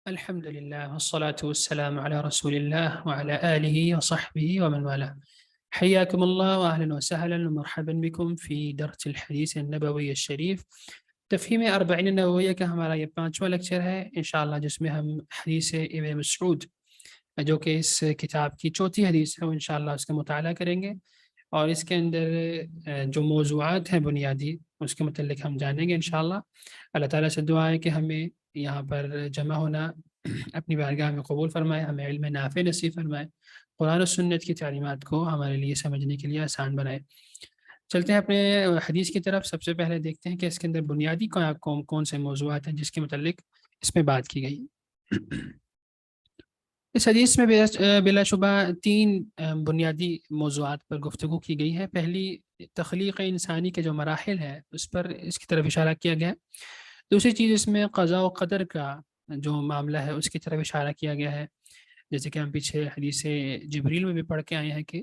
الحمد لله والصلاة والسلام على رسول الله وعلى آله وصحبه ومن والاه. حياكم الله وأهلا وسهلا ومرحبا بكم في درس الحديث النبوي الشريف. تفہیم اربعین نوویہ کا ہمارا یہ 5واں لیکچر ہے انشاءاللہ، جس میں ہم حدیث ابن مسعود جو کہ اس کتاب کی چوتھی حدیث ہے وہ انشاءاللہ اس کا مطالعہ کریں گے، اور اس کے اندر جو موضوعات ہیں بنیادی اس کے متعلق ہم جانیں گے انشاءاللہ۔ اللہ تعالیٰ سے دعا ہے کہ ہمیں یہاں پر جمع ہونا اپنی بارگاہ میں قبول فرمائے، ہمیں علم نافع نصیب فرمائے، قرآن و سنت کی تعلیمات کو ہمارے لیے سمجھنے کے لیے آسان بنائے۔ چلتے ہیں اپنے حدیث کی طرف۔ سب سے پہلے دیکھتے ہیں کہ اس کے اندر بنیادی کون سے موضوعات ہیں جس کے متعلق اس میں بات کی گئی۔ اس حدیث میں بلا شبہ 3 بنیادی موضوعات پر گفتگو کی گئی ہے۔ پہلی، تخلیق انسانی کے جو مراحل ہیں اس پر اس کی طرف اشارہ کیا گیا ہے۔ دوسری چیز، اس میں قضاء و قدر کا جو معاملہ ہے اس کی طرف اشارہ کیا گیا ہے، جیسے کہ ہم پیچھے حدیث جبریل میں بھی پڑھ کے آئے ہیں کہ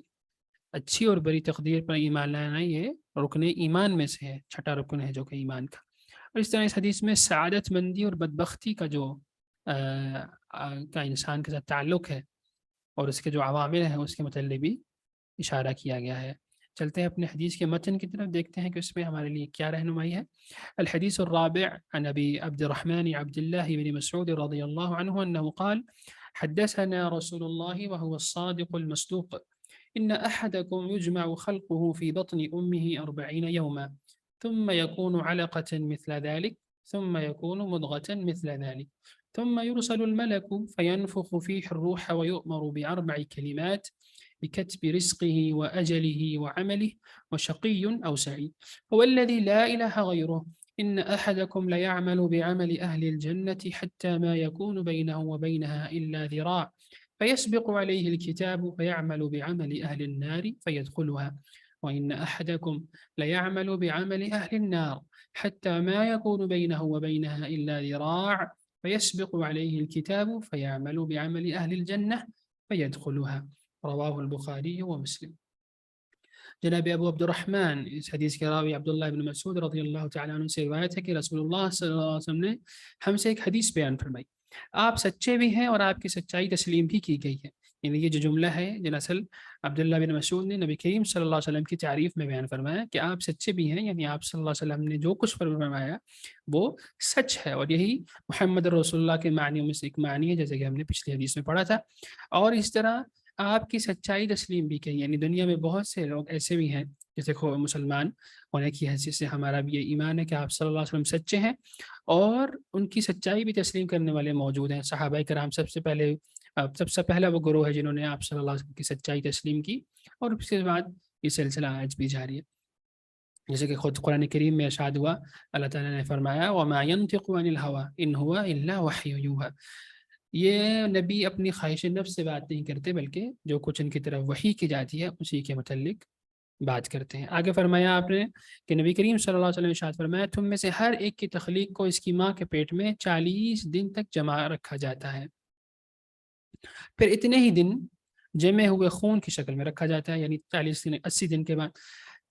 اچھی اور بری تقدیر پر ایمان لانا یہ رکن ایمان میں سے ہے، چھٹا رکن ہے جو کہ ایمان کا۔ اور اس طرح اس حدیث میں سعادت مندی اور بدبختی کا جو کا انسان کے ساتھ تعلق ہے اور اس کے جو عوامل ہیں اس کے متعلق بھی اشارہ کیا گیا ہے۔ چلتے ہیں اپنے حدیث کے متن کی طرف، دیکھتے ہیں کہ اس میں ہمارے لیے کیا رہنمائی ہے۔ الحدیث الرابع عن ابی عبد الرحمن عبد اللہ بن مسعود رضی اللہ عنہ انه قال حدثنا رسول الله وهو الصادق المصدوق إن أحدكم يجمع خلقه في بطن أمه 40 يوما ثم يكون علقة مثل ذلك ثم يكون مضغة مثل ذلك ثم يرسل الملك فينفخ فيه الروح ويؤمر ب4 كلمات بكتب رزقه وأجله وعمله وشقي أو سعيد. هو الذي لا إله غيره إن أحدكم ليعمل بعمل أهل الجنة حتى ما يكون بينه وبينها إلا ذراع فيسبق عليه الكتاب فيعمل بعمل أهل النار فيدخلها وإن أحدكم ليعمل بعمل أهل النار حتى ما يكون بينه وبينها إلا ذراع فيسبق عليه الكتاب فيعمل بعمل أهل الجنة فيدخلها رواہ البخاری و مسلم۔ جناب ابو عبد الرحمن اس حدیث کے راوی عبداللہ بن مسعود رضی اللہ تعالیٰ عنہ سے روایت ہے کہ رسول اللہ صلی اللہ علیہ وسلم نے ہم سے ایک حدیث بیان فرمائی، آپ سچے بھی ہیں اور آپ کی سچائی تسلیم بھی کی گئی ہے۔ یعنی یہ جو جملہ ہے دراصل عبداللہ بن مسعود نے نبی کریم صلی اللہ علیہ وسلم کی تعریف میں بیان فرمایا کہ آپ سچے بھی ہیں، یعنی آپ صلی اللہ علیہ وسلم نے جو کچھ فرمایا وہ سچ ہے، اور یہی محمد رسول اللہ کے معنیوں میں سے ایک معنی ہے، جیسے کہ ہم نے پچھلی حدیث میں پڑھا تھا۔ اور اس طرح آپ کی سچائی تسلیم بھی کی، یعنی دنیا میں بہت سے لوگ ایسے بھی ہیں، جیسے مسلمان ہونے کی حیثیت سے ہمارا بھی یہ ایمان ہے کہ آپ صلی اللہ علیہ وسلم سچے ہیں، اور ان کی سچائی بھی تسلیم کرنے والے موجود ہیں۔ صحابہ کرام سب سے پہلا وہ گروہ ہے جنہوں نے آپ صلی اللہ علیہ وسلم کی سچائی تسلیم کی، اور اس کے بعد یہ سلسلہ آج بھی جاری ہے، جیسے کہ خود قرآن کریم میں ارشاد ہوا، اللہ تعالیٰ نے فرمایا وَمَا يَنْطِقُ عَنِ الْهَوَىٰ إِنْ هُوَ إِلَّا وَحْيٌ يُوحَىٰ۔ یہ نبی اپنی خواہش نفس سے بات نہیں کرتے، بلکہ جو کچھ ان کی طرف وحی کی جاتی ہے اسی کے متعلق بات کرتے ہیں۔ آگے فرمایا آپ نے کہ نبی کریم صلی اللہ علیہ وسلم نے ارشاد فرمایا تم میں سے ہر ایک کی تخلیق کو اس کی ماں کے پیٹ میں 40 دن تک جمع رکھا جاتا ہے، پھر اتنے ہی دن جمے ہوئے خون کی شکل میں رکھا جاتا ہے، یعنی 40 دن 80 دن کے بعد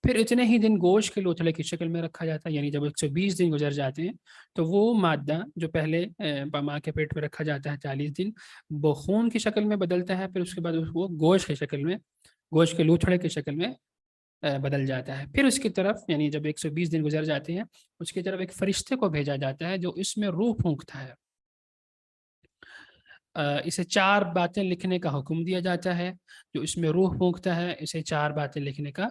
پھر اتنے ہی دن گوشت کے لوتھڑے کی شکل میں رکھا جاتا ہے، یعنی جب 120 دن گزر جاتے ہیں تو وہ مادہ جو پہلے ماں کے پیٹ میں رکھا جاتا ہے 40 دن، وہ خون کی شکل میں بدلتا ہے، پھر اس کے بعد وہ گوشت کی شکل میں، گوشت کے لوتھڑے کی شکل میں بدل جاتا ہے۔ پھر اس کی طرف، یعنی جب 120 دن گزر جاتے ہیں، اس کی طرف ایک فرشتے کو بھیجا جاتا ہے جو اس میں روح پھونکتا ہے۔ اسے 4 باتیں لکھنے کا حکم دیا جاتا ہے، جو اس میں روح پھونکتا ہے اسے 4 باتیں لکھنے کا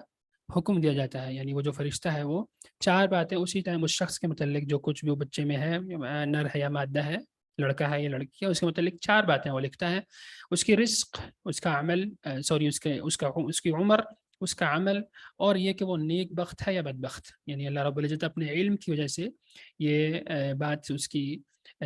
حکم دیا جاتا ہے، یعنی وہ جو فرشتہ ہے وہ 4 باتیں اسی ٹائم اس شخص کے متعلق جو کچھ بھی وہ بچے میں ہے، نر ہے یا مادہ ہے، لڑکا ہے یا لڑکی ہے، اس کے متعلق 4 باتیں وہ لکھتا ہے، اس کی رزق، اس کا عمل، اس کی عمر، اس کا عمل، اور یہ کہ وہ نیک بخت ہے یا بدبخت۔ یعنی اللہ رب العزت اپنے علم کی وجہ سے یہ بات اس کی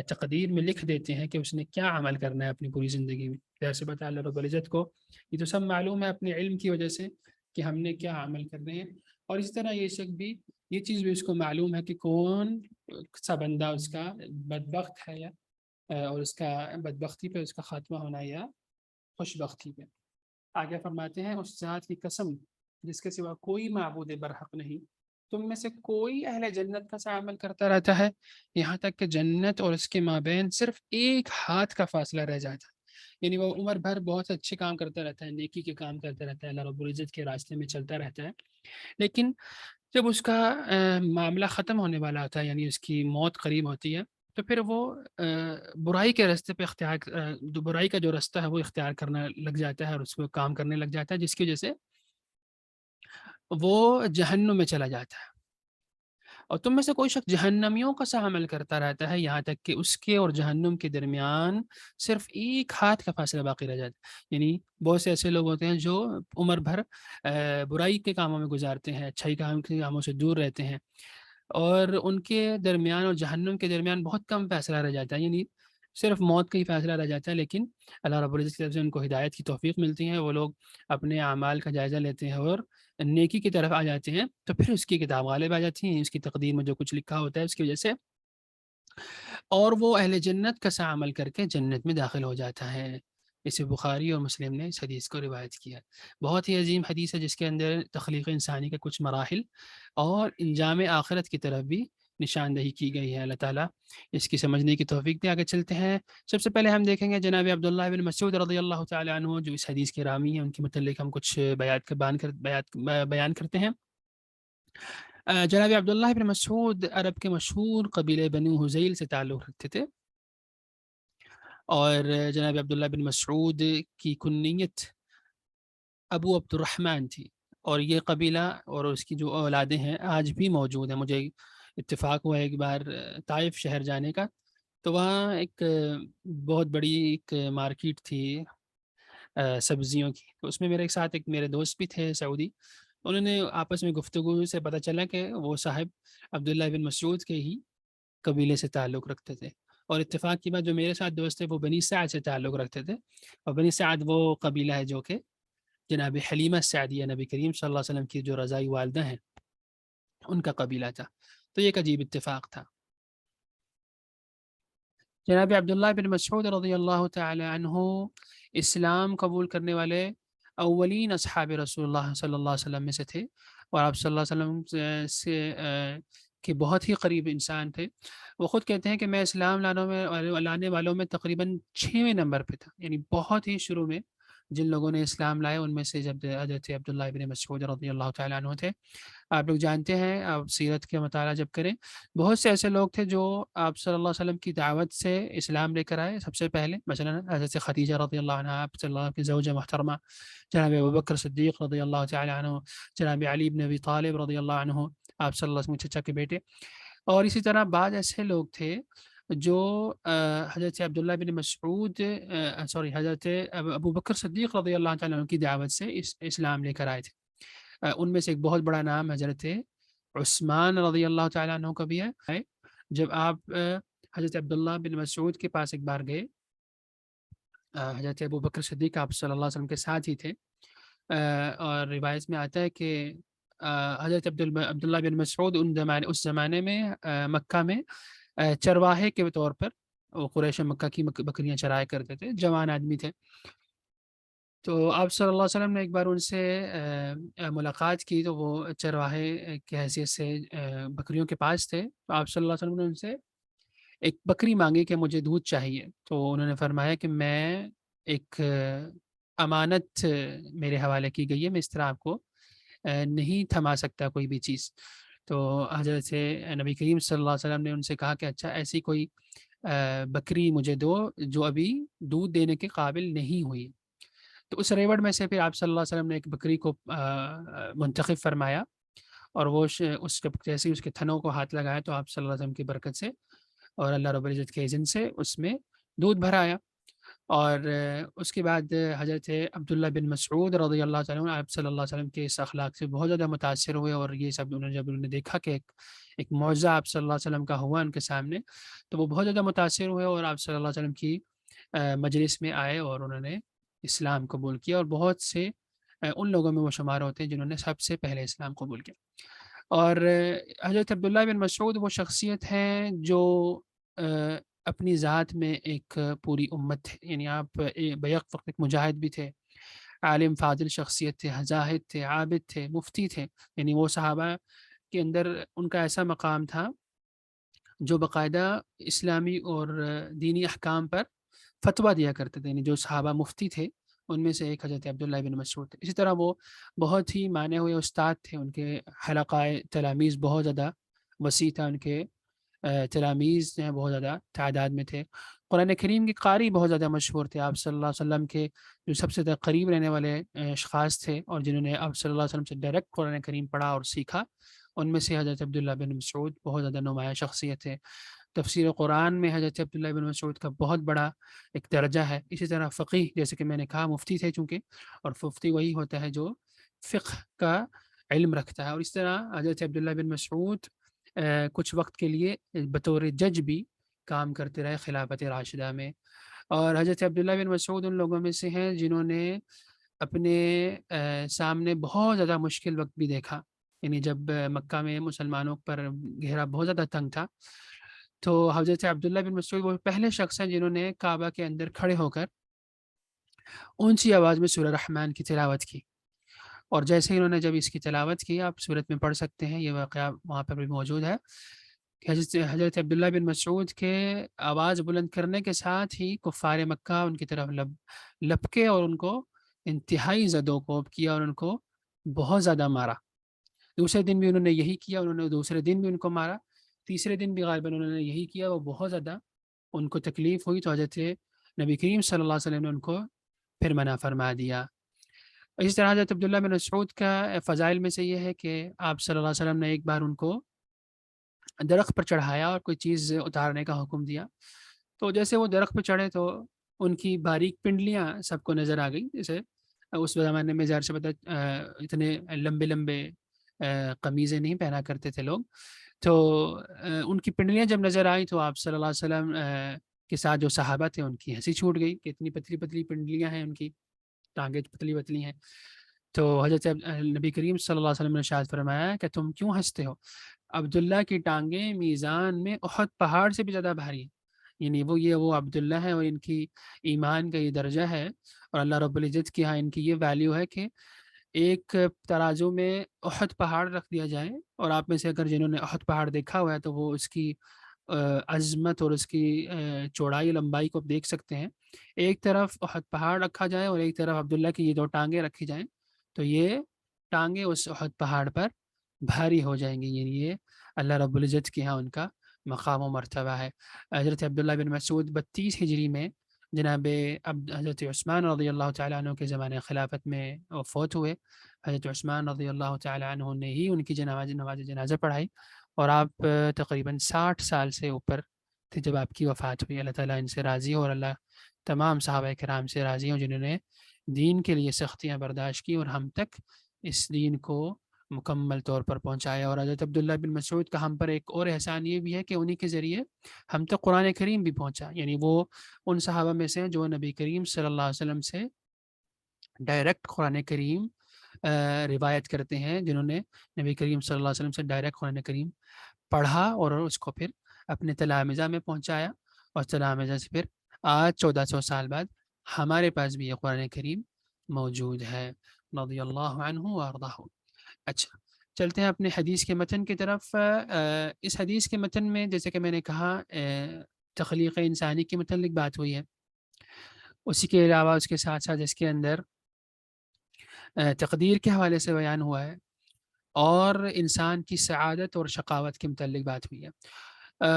تقدیر میں لکھ دیتے ہیں کہ اس نے کیا عمل کرنا ہے اپنی پوری زندگی میں۔ جیسے بتا اللہ رب العزت کو یہ تو سب معلوم ہے اپنے علم کی وجہ سے کہ ہم نے کیا عمل کرنے ہیں، اور اس طرح یہ شک بھی، یہ چیز بھی اس کو معلوم ہے کہ کون سا بندہ اس کا بدبخت ہے، یا اور اس کا بدبختی پہ اس کا خاتمہ ہونا یا خوش بختی پہ۔ آگے فرماتے ہیں اس ذات کی قسم جس کے سوا کوئی معبود برحق نہیں تم میں سے کوئی اہل جنت کا سا عمل کرتا رہتا ہے یہاں تک کہ جنت اور اس کے مابین صرف ایک ہاتھ کا فاصلہ رہ جاتا ہے. یعنی وہ عمر بھر بہت اچھے کام کرتا رہتا ہے، نیکی کے کام کرتا رہتا ہے، اللہ رب العزت کے راستے میں چلتا رہتا ہے، لیکن جب اس کا معاملہ ختم ہونے والا ہوتا ہے، یعنی اس کی موت قریب ہوتی ہے، تو پھر وہ برائی کے راستے پہ برائی کا جو رستہ ہے وہ اختیار کرنا لگ جاتا ہے اور اس کو کام کرنے لگ جاتا ہے، جس کی وجہ سے وہ جہنم میں چلا جاتا ہے. اور تم میں سے کوئی شخص جہنمیوں کا سا عمل کرتا رہتا ہے یہاں تک کہ اس کے اور جہنم کے درمیان صرف ایک ہاتھ کا فاصلہ باقی رہ جاتا ہے. یعنی بہت سے ایسے لوگ ہوتے ہیں جو عمر بھر برائی کے کاموں میں گزارتے ہیں، اچھائی کام کے کاموں سے دور رہتے ہیں، اور ان کے درمیان اور جہنم کے درمیان بہت کم فاصلہ رہ جاتا ہے، یعنی صرف موت کا ہی فاصلہ رہ جاتا ہے. لیکن اللہ رب العزت کی طرف سے ان کو ہدایت کی توفیق ملتی ہے، وہ لوگ اپنے اعمال کا جائزہ لیتے ہیں اور نیکی کی طرف آ جاتے ہیں، تو پھر اس کی کتاب غالب آ جاتی ہیں، اس کی تقدیر میں جو کچھ لکھا ہوتا ہے اس کی وجہ سے، اور وہ اہل جنت کا سا عمل کر کے جنت میں داخل ہو جاتا ہے. اسے بخاری اور مسلم نے اس حدیث کو روایت کیا. بہت ہی عظیم حدیث ہے جس کے اندر تخلیق انسانی کے کچھ مراحل اور انجام آخرت کی طرف بھی نشاندہی کی گئی ہے. اللہ تعالیٰ اس کی سمجھنے کی توفیق دے. آگے چلتے ہیں. سب سے پہلے ہم دیکھیں گے جناب عبداللہ بن مسعود رضی اللہ تعالیٰ عنہ، جو اس حدیث کے راوی ہیں، ان کے متعلق ہم کچھ بیان کرتے ہیں. جناب عبداللہ بن مسعود عرب کے مشہور قبیلے بنو حذیل سے تعلق رکھتے تھے، اور جناب عبداللہ بن مسعود کی کنیت ابو عبد الرحمن تھی، اور یہ قبیلہ اور اس کی جو اولادیں ہیں آج بھی موجود ہیں. مجھے اتفاق ہوا ایک بار طائف شہر جانے کا، تو وہاں ایک بہت بڑی ایک مارکیٹ تھی سبزیوں کی. تو اس میں میرے دوست بھی تھے سعودی. انہوں نے آپس میں گفتگو سے پتہ چلا کہ وہ صاحب عبداللہ بن مسعود کے ہی قبیلے سے تعلق رکھتے تھے. اور اتفاق کی بات، جو میرے ساتھ دوست تھے وہ بنی سعد سے تعلق رکھتے تھے، اور بنی سعد وہ قبیلہ ہے جو کہ جناب حلیمہ سعدیہ نبی کریم صلی اللہ علیہ وسلم کی جو رضائی والدہ ہیں ان کا قبیلہ تھا. تو یہ ایک عجیب اتفاق تھا. جناب عبداللہ بن مسعود رضی اللہ تعالی عنہ اسلام قبول کرنے والے اولین اصحاب رسول اللہ صلی اللہ علیہ وسلم میں سے تھے، اور آپ صلی اللہ علیہ وسلم سے کے بہت ہی قریب انسان تھے. وہ خود کہتے ہیں کہ میں اسلام لانے والوں میں تقریباً 6ویں نمبر پہ تھا، یعنی بہت ہی شروع میں جن لوگوں نے اسلام لائے ان میں سے جب حضرت عبداللہ بن مسعود رضی اللہ تعالیٰ عنہ تھے. آپ لوگ جانتے ہیں، آپ سیرت کے مطالعہ جب کریں، بہت سے ایسے لوگ تھے جو آپ صلی اللہ علیہ وسلم کی دعوت سے اسلام لے کر آئے. سب سے پہلے مثلا حضرت خدیجہ رضی اللہ عنہ، آپ صلی اللہ علیہ وسلم کی زوجہ محترمہ، جناب ابوبکر صدیق رضی اللہ تعالی عنہ، جناب علی بن ابی طالب رضی اللہ عنہ، آپ صلی اللہ علیہ وسلم کے چچا کے بیٹے. اور اسی طرح بعض ایسے لوگ تھے جو حضرت عبداللہ بن مسعود حضرت ابو بکر صدیق رضی اللہ تعالیٰ عنہ کی دعوت سے اسلام لے کر آئے تھے. ان میں سے ایک بہت بڑا نام حضرت عثمان رضی اللہ تعالیٰ عنہ کا بھی ہے. جب آپ حضرت عبداللہ بن مسعود کے پاس ایک بار گئے، حضرت ابو بکر صدیق آپ صلی اللہ علیہ وسلم کے ساتھ ہی تھے، اور روایت میں آتا ہے کہ حضرت عبداللہ بن مسعود اس زمانے میں مکہ میں چرواہے کے طور پر وہ قریش مکہ کی بکریاں چرایا کرتے تھے، جوان آدمی تھے. تو آپ صلی اللہ علیہ وسلم نے ایک بار ان سے ملاقات کی، تو وہ چرواہے کی حیثیت سے بکریوں کے پاس تھے. تو آپ صلی اللہ علیہ وسلم نے ان سے ایک بکری مانگی کہ مجھے دودھ چاہیے. تو انہوں نے فرمایا کہ میں ایک امانت میرے حوالے کی گئی ہے، میں اس طرح آپ کو نہیں تھما سکتا کوئی بھی چیز. تو حضرت نبی کریم صلی اللہ علیہ وسلم نے ان سے کہا کہ اچھا ایسی کوئی بکری مجھے دو جو ابھی دودھ دینے کے قابل نہیں ہوئی. تو اس ریوڑ میں سے پھر آپ صلی اللہ علیہ وسلم نے ایک بکری کو منتخب فرمایا، اور وہ جیسے اس کے تھنوں کو ہاتھ لگایا تو آپ صلی اللہ علیہ وسلم کی برکت سے اور اللہ رب العزت کے اذن سے اس میں دودھ بھر آیا. اور اس کے بعد حضرت عبداللہ بن مسعود رضی اللہ تعالیٰ عنہ آپ صلی اللہ علیہ وسلم کے اس اخلاق سے بہت زیادہ متاثر ہوئے، اور یہ سب جب انہوں نے دیکھا کہ ایک معجزہ آپ صلی اللہ علیہ وسلم کا ہوا ان کے سامنے، تو وہ بہت زیادہ متاثر ہوئے اور آپ صلی اللہ علیہ وسلم کی مجلس میں آئے اور انہوں نے اسلام قبول کیا. اور بہت سے ان لوگوں میں وہ شمار ہوتے ہیں جنہوں نے سب سے پہلے اسلام قبول کیا. اور حضرت عبداللہ بن مسعود وہ شخصیت ہیں جو اپنی ذات میں ایک پوری امت ہے. یعنی آپ بیک وقت ایک مجاہد بھی تھے، عالم فاضل شخصیت تھے، زاہد تھے، عابد تھے، مفتی تھے. یعنی وہ صحابہ کے اندر ان کا ایسا مقام تھا جو باقاعدہ اسلامی اور دینی احکام پر فتویٰ دیا کرتے تھے، یعنی جو صحابہ مفتی تھے ان میں سے ایک حضرت عبداللہ بن مسعود تھے۔ اسی طرح وہ بہت ہی مانے ہوئے استاد تھے، ان کے حلقۂ تلاميذ بہت زیادہ وسیع تھا، ان کے تلاميذ جو ہیں بہت زیادہ تعداد میں تھے۔ قرآن کریم کے قاری بہت زیادہ مشہور تھے، آپ صلی اللہ علیہ وسلم کے جو سب سے زیادہ قریب رہنے والے اشخاص تھے اور جنہوں نے آپ صلی اللہ علیہ وسلم سے ڈائریکٹ قرآن کریم پڑھا اور سیکھا، ان میں سے حضرت عبداللہ بن مسعود بہت زیادہ نمایاں شخصیت ہے۔ تفسیر قرآن میں حضرت عبداللہ بن مسعود کا بہت بڑا ایک درجہ ہے۔ اسی طرح فقیہ، جیسے کہ میں نے کہا مفتی تھے چونکہ، اور مفتی وہی ہوتا ہے جو فقہ کا علم رکھتا ہے۔ اور اس طرح حضرت عبداللہ بن مسعود کچھ وقت کے لیے بطور جج بھی کام کرتے رہے خلافت راشدہ میں۔ اور حضرت عبداللہ بن مسعود ان لوگوں میں سے ہیں جنہوں نے اپنے سامنے بہت زیادہ مشکل وقت بھی دیکھا، یعنی جب مکہ میں مسلمانوں پر گھیرا بہت زیادہ تنگ تھا، تو حضرت عبداللہ بن مسعود وہ پہلے شخص ہیں جنہوں نے کعبہ کے اندر کھڑے ہو کر اونچی آواز میں سورہ رحمان کی تلاوت کی، اور جیسے ہی انہوں نے جب اس کی تلاوت کی، آپ صورت میں پڑھ سکتے ہیں، یہ واقعہ وہاں پر بھی موجود ہے کہ حضرت عبداللہ بن مسعود کے آواز بلند کرنے کے ساتھ ہی کفار مکہ ان کی طرف لپکے اور ان کو انتہائی زد و کوب کیا اور ان کو بہت زیادہ مارا۔ دوسرے دن بھی انہوں نے یہی کیا، انہوں نے دوسرے دن بھی ان کو مارا، تیسرے دن بھی غالباً انہوں نے یہی کیا، وہ بہت زیادہ ان کو تکلیف ہوئی تو حضرت نبی کریم صلی اللہ علیہ وسلم نے ان کو پھر منع فرما دیا۔ اسی طرح حضرت عبداللہ بن مسعود کا فضائل میں سے یہ ہے کہ آپ صلی اللہ علیہ وسلم نے ایک بار ان کو درخت پر چڑھایا اور کوئی چیز اتارنے کا حکم دیا، تو جیسے وہ درخت پر چڑھے تو ان کی باریک پنڈلیاں سب کو نظر آ گئیں۔ جیسے اس زمانے میں ظاہر سے پتہ اتنے لمبے لمبے قمیضیں نہیں پہنا کرتے تھے لوگ، تو ان کی پنڈلیاں جب نظر آئیں تو آپ صلی اللہ علیہ وسلم کے ساتھ جو صحابہ تھے ان کی ہنسی چھوٹ گئی کہ اتنی پتلی پتلی پنڈلیاں ہیں، ان کی ٹانگیں پتلی پتلی ہیں۔ تو حضرت نبی کریم صلی اللہ علیہ وسلم نے ارشاد فرمایا کہ تم کیوں ہنستے ہو؟ عبداللہ کی ٹانگیں میزان میں احد پہاڑ سے بھی زیادہ بھاری ہیں، یعنی وہ عبداللہ ہے اور ان کی ایمان کا یہ درجہ ہے، اور اللہ رب العزت کی ہاں ان کی یہ ویلیو ہے کہ ایک ترازو میں احد پہاڑ رکھ دیا جائے، اور آپ میں سے اگر جنہوں نے احد پہاڑ دیکھا ہوا ہے تو وہ اس کی عظمت اور اس کی چوڑائی لمبائی کو دیکھ سکتے ہیں۔ ایک طرف احد پہاڑ رکھا جائے اور ایک طرف عبداللہ کی یہ دو ٹانگیں رکھی جائیں تو یہ ٹانگیں اس احد پہاڑ پر بھاری ہو جائیں گی، یعنی یہ اللہ رب العزت کی ہاں ان کا مقام و مرتبہ ہے۔ حضرت عبداللہ بن مسعود 32 ہجری میں جناب حضرت عثمان رضی اللہ تعالیٰ عنہ کے زمانے خلافت میں فوت ہوئے۔ حضرت عثمان رضی اللہ تعالیٰ عنہ نے ہی ان کی نماز جنازہ پڑھائی، اور آپ تقریباً 60 سال سے اوپر تھے جب آپ کی وفات ہوئی۔ اللہ تعالیٰ ان سے راضی ہو اور اللہ تمام صحابہ کرام سے راضی ہوں جنہوں نے دین کے لیے سختیاں برداشت کی اور ہم تک اس دین کو مکمل طور پر پہنچایا۔ اور حضرت عبداللہ بن مسعود کا ہم پر ایک اور احسان یہ بھی ہے کہ انہی کے ذریعے ہم تک قرآن کریم بھی پہنچا، یعنی وہ ان صحابہ میں سے ہیں جو نبی کریم صلی اللہ علیہ وسلم سے ڈائریکٹ قرآن کریم روایت کرتے ہیں، جنہوں نے نبی کریم صلی اللہ علیہ وسلم سے ڈائریکٹ قرآن کریم پڑھا اور اس کو پھر اپنے تلامذہ میں پہنچایا، اور تلامذہ سے پھر آج 1400 سال بعد ہمارے پاس بھی یہ قرآن کریم موجود ہے، رضی اللہ عنہ وارضاہ۔ اچھا، چلتے ہیں اپنے حدیث کے متن کی طرف۔ اس حدیث کے متن میں جیسے کہ میں نے کہا تخلیق انسانی کے متعلق بات ہوئی ہے، اسی کے علاوہ اس کے ساتھ ساتھ اس کے اندر تقدیر کے حوالے سے بیان ہوا ہے، اور انسان کی سعادت اور شقاوت کے متعلق بات ہوئی ہے۔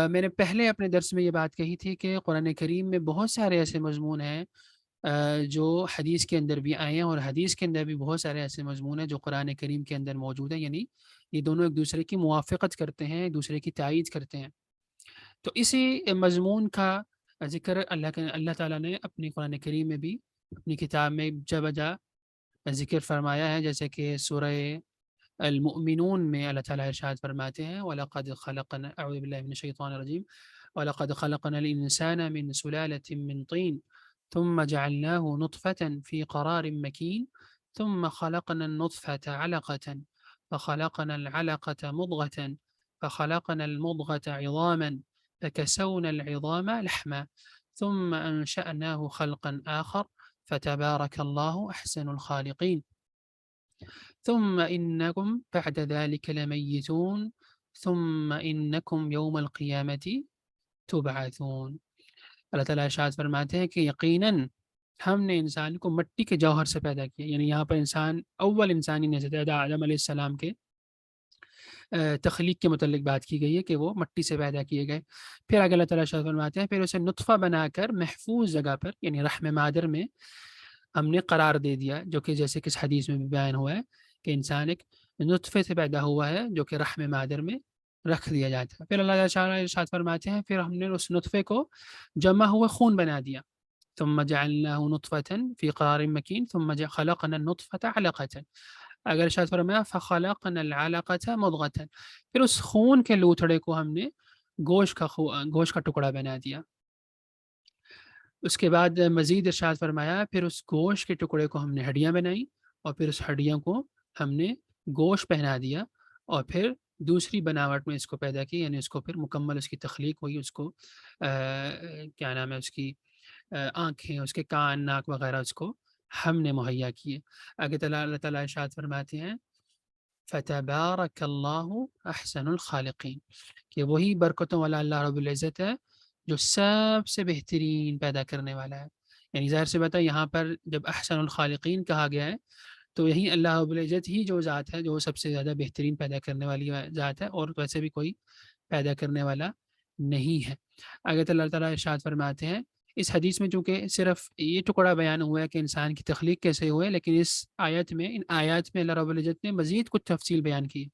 میں نے پہلے اپنے درس میں یہ بات کہی تھی کہ قرآن کریم میں بہت سارے ایسے مضمون ہیں جو حدیث کے اندر بھی آئے ہیں، اور حدیث کے اندر بھی بہت سارے ایسے مضمون ہیں جو قرآن کریم کے اندر موجود ہیں، یعنی یہ دونوں ایک دوسرے کی موافقت کرتے ہیں، ایک دوسرے کی تائید کرتے ہیں۔ تو اسی مضمون کا ذکر اللہ تعالیٰ نے اپنی قرآن کریم میں بھی اپنی کتاب میں جا بجا ذکر فرمایا ہے، جیسے کہ سورہ المؤمنون میں اللہ تعالیٰ ارشاد فرماتے ہیں وَلَقَدْ خَلَقْنَا اعوذ باللہ من الشیطان الرجیم وَلَقَدْ خَلَقْنَا الْإِنسَانَ مِنْ سُلَالَةٍ مِّن طِينٍ ثُمَّ جَعَلْنَاهُ نُطْفَةً فِي قَرَارٍ مَّكِينٍ ثُمَّ خَلَقْنَا النُّطْفَةَ عَلَقَةً فَخَلَقْنَا الْعَلَقَةَ مُضْغَةً فَخَلَقْنَا الْمُضْغَةَ عِظَامًا فَكَسَوْنَا الْعِظَامَ لَحْمًا ثُمَّ أَنشَأْنَاهُ خَلْقًا آخَرَ فَتَبَارَكَ اللَّهُ أَحْسَنُ الْخَالِقِينَ۔ ثم إنكم بعد ذلك لمیتون ثم إنكم يوم القیامة تبعثون۔ اللہ تعالیٰ ارشاد فرماتے ہیں کہ یقیناً ہم نے انسان کو مٹی کے جوہر سے پیدا کیا، یعنی یہاں پر انسان اول انسانی نسل آدم علیہ السلام کے تخلیق کے متعلق بات کی گئی ہے کہ وہ مٹی سے پیدا کیے گئے۔ پھر آگے اللہ تعالیٰ ارشاد فرماتے ہیں پھر اسے نطفہ بنا کر محفوظ جگہ پر یعنی رحم مادر میں ہم نے قرار دے دیا، جو کہ جیسے کہ اس حدیث میں بھی بیان ہوا ہے کہ انسان ایک نطفے سے پیدا ہوا ہے جو کہ رحم مادر میں رکھ دیا جاتا ہے۔ پھر اللہ تعالیٰ ارشاد فرماتے ہیں پھر ہم نے اس نطفے کو جمع ہوئے خون بنا دیا، ثم جعلناه نطفة في قرار مكين ثم خلقنا النطفة علقة، اگر ارشاد فرمایا فخلقنا العلقة مضغة، پھر اس خون کے لوتھڑے کو ہم نے گوشت کا ٹکڑا بنا دیا۔ اس کے بعد مزید ارشاد فرمایا پھر اس گوشت کے ٹکڑے کو ہم نے ہڈیاں بنائیں اور پھر اس ہڈیوں کو ہم نے گوشت پہنا دیا اور پھر دوسری بناوٹ میں اس کو پیدا کی، یعنی اس کو پھر مکمل اس کی تخلیق ہوئی، اس کو کیا نام ہے اس کی آنکھیں، اس کے کان، ناک وغیرہ اس کو ہم نے مہیا کیے۔ آگے اللہ تعالیٰ ارشاد فرماتے ہیں فتبارک اللہ احسن الخالقین، کہ وہی برکتوں والا اللہ رب العزت ہے جو سب سے بہترین پیدا کرنے والا ہے۔ یعنی ظاہر سے بات ہے یہاں پر جب احسن الخالقین کہا گیا ہے تو یہی اللہ رب العزت ہی جو ذات ہے جو سب سے زیادہ بہترین پیدا کرنے والی ذات ہے، اور ویسے بھی کوئی پیدا کرنے والا نہیں ہے۔ آگے اللہ تعالیٰ ارشاد فرماتے ہیں اس حدیث میں چونکہ صرف یہ ٹکڑا بیان ہوا ہے کہ انسان کی تخلیق کیسے ہوئے، لیکن اس آیت میں ان آیات میں اللہ رب العزت نے مزید کچھ تفصیل بیان کی،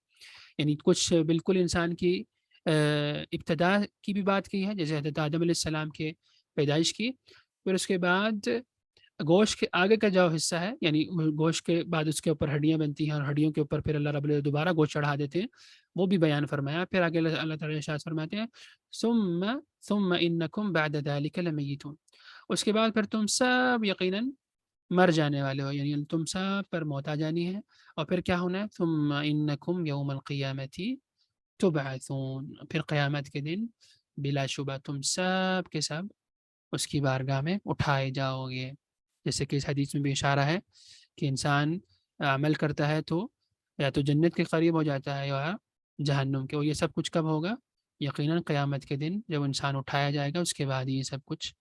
یعنی کچھ بالکل انسان کی ابتدا کی بھی بات کی ہے، جیسے حضرت آدم علیہ السلام کے پیدائش کی، پھر اس کے بعد گوشت کے آگے کا جو حصہ ہے، یعنی گوشت کے بعد اس کے اوپر ہڈیاں بنتی ہیں اور ہڈیوں کے اوپر پھر اللہ رب العزت دوبارہ گوشت چڑھا دیتے ہیں، وہ بھی بیان فرمایا۔ پھر آگے اللہ تعالیٰ ارشاد فرماتے ہیں ثم انکم بعد ذلک لمیتون، اس کے بعد پھر تم سب یقیناً مر جانے والے ہو، یعنی تم سب پر موت آ جانی ہے، اور پھر کیا ہونا ہے ثم انکم یوم القیامت تبعثون، پھر قیامت کے دن بلا شبہ تم سب کے سب اس کی بارگاہ میں اٹھائے جاؤ گے۔ جیسے کہ اس حدیث میں بھی اشارہ ہے کہ انسان عمل کرتا ہے تو یا تو جنت کے قریب ہو جاتا ہے یا جہنم کے، اور یہ سب کچھ کب ہوگا؟ یقیناً قیامت کے دن جب انسان اٹھایا جائے گا اس کے بعد یہ سب کچھ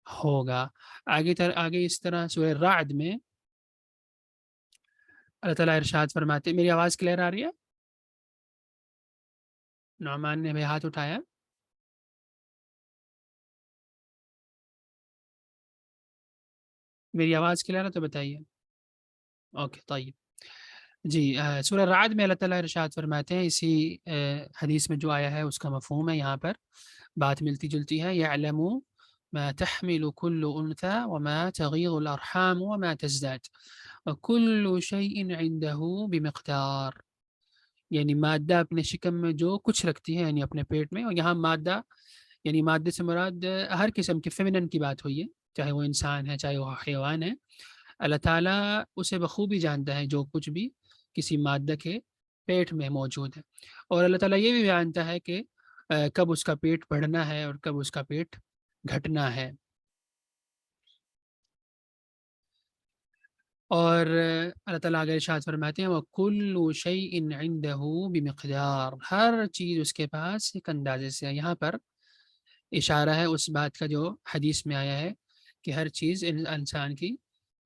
ہوگا۔ آگے اس طرح سورہ رعد میں اللہ تعالیٰ ارشاد فرماتے، میری آواز کلیئر آ رہی ہے؟ نعمان نے بھی ہاتھ اٹھایا۔ میری آواز کلیئر ہے تو بتائیے۔ اوکے طیب جی، سورہ رعد میں اللہ تعالیٰ ارشاد فرماتے ہیں، اسی حدیث میں جو آیا ہے اس کا مفہوم ہے، یہاں پر بات ملتی جلتی ہے۔ یعلم ما تحمل كل انثى وما تغيض الارحام وما تزداد وكل شيء عنده بمقدار، یعنی مادہ اپنے شکم میں جو کچھ رکھتی ہے یعنی اپنے پیٹ میں، اور یہاں مادہ یعنی مادے سے مراد ہر قسم کے فیمنن کی بات ہوئی ہے، چاہے وہ انسان ہے چاہے وہ حیوان ہے، اللہ تعالیٰ اسے بخوبی جانتا ہے جو کچھ بھی کسی مادہ کے پیٹ میں موجود ہے، اور اللہ تعالیٰ یہ بھی جانتا ہے کہ کب اس کا پیٹ بڑھنا ہے اور کب اس کا پیٹ گھٹنا ہے۔ اور اللہ تعالیٰ آگے ارشاد فرماتے ہیں وَكُلُّ شَيْءٍ عِنْدَهُ بِمِقْدَارٍ، ہر چیز اس کے پاس ایک اندازے سے ہے۔ یہاں پر اشارہ ہے اس بات کا جو حدیث میں آیا ہے کہ ہر چیز انسان کی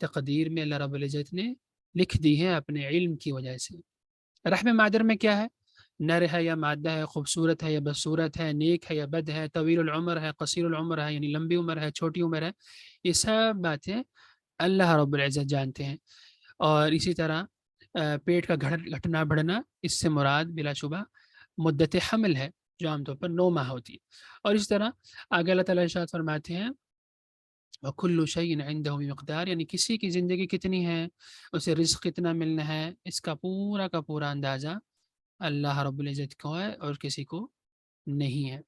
تقدیر میں اللہ رب العزت نے لکھ دی ہے اپنے علم کی وجہ سے۔ رحم مادر میں کیا ہے؟ نر ہے یا مادہ ہے، خوبصورت ہے یا بدصورت ہے، نیک ہے یا بد ہے، طویل العمر ہے، قصیر العمر ہے یعنی لمبی عمر ہے چھوٹی عمر ہے، یہ سب باتیں اللہ رب العزت جانتے ہیں۔ اور اسی طرح پیٹ کا گھٹنا بڑھنا اس سے مراد بلا شبہ مدت حمل ہے جو عام طور پر 9 ماہ ہوتی ہے۔ اور اس طرح آگے اللہ تعالیٰ ارشاد فرماتے ہیں وَكُلُّ شَيْءٍ عِنْدَهُ بِمِقْدَارٍ، یعنی کسی کی زندگی کتنی ہے، اسے رزق کتنا ملنا ہے، اس کا پورا کا پورا اندازہ اللہ رب العزت کو ہے اور کسی کو نہیں ہے۔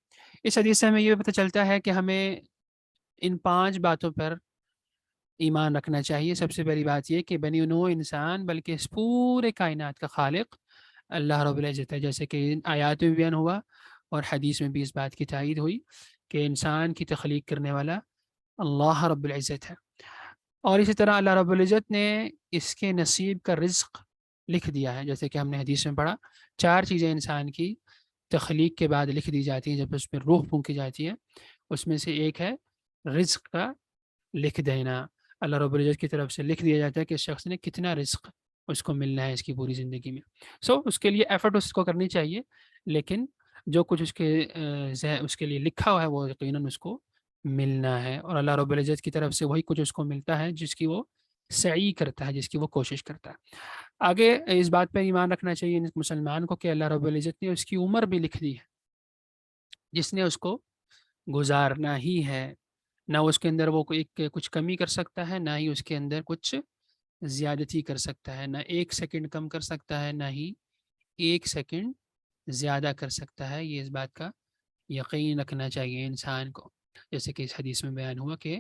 اس حدیث سے ہمیں یہ پتہ چلتا ہے کہ ہمیں ان 5 باتوں پر ایمان رکھنا چاہیے۔ سب سے پہلی بات یہ کہ بنی نوع انسان بلکہ اس پورے کائنات کا خالق اللہ رب العزت ہے، جیسے کہ آیات میں بیان ہوا اور حدیث میں بھی اس بات کی تائید ہوئی کہ انسان کی تخلیق کرنے والا اللہ رب العزت ہے، اور اسی طرح اللہ رب العزت نے اس کے نصیب کا رزق لکھ دیا ہے، جیسے کہ ہم نے حدیث میں پڑھا 4 چیزیں انسان کی تخلیق کے بعد لکھ دی جاتی ہیں جب اس میں روح پھونکی جاتی ہے، اس میں سے ایک ہے رزق کا لکھ دینا۔ اللہ رب العزت کی طرف سے لکھ دیا جاتا ہے کہ اس شخص نے کتنا رزق اس کو ملنا ہے اس کی پوری زندگی میں۔ اس کے لیے ایفرٹ اس کو کرنی چاہیے، لیکن جو کچھ اس کے لیے لکھا ہوا ہے وہ یقیناً اس کو ملنا ہے، اور اللہ رب العزت کی طرف سے وہی کچھ اس کو ملتا ہے جس کی وہ سعی کرتا ہے، جس کی وہ کوشش کرتا ہے۔ آگے اس بات پہ ایمان رکھنا چاہیے مسلمان کو کہ اللہ رب العزت نے اس کی عمر بھی لکھ دی ہے، جس نے اس کو گزارنا ہی ہے، نہ اس کے اندر وہ کچھ کمی کر سکتا ہے، نہ ہی اس کے اندر کچھ زیادتی کر سکتا ہے، نہ 1 سیکنڈ کم کر سکتا ہے، نہ ہی 1 سیکنڈ زیادہ کر سکتا ہے۔ یہ اس بات کا یقین رکھنا چاہیے انسان کو، جیسے کہ اس حدیث میں بیان ہوا کہ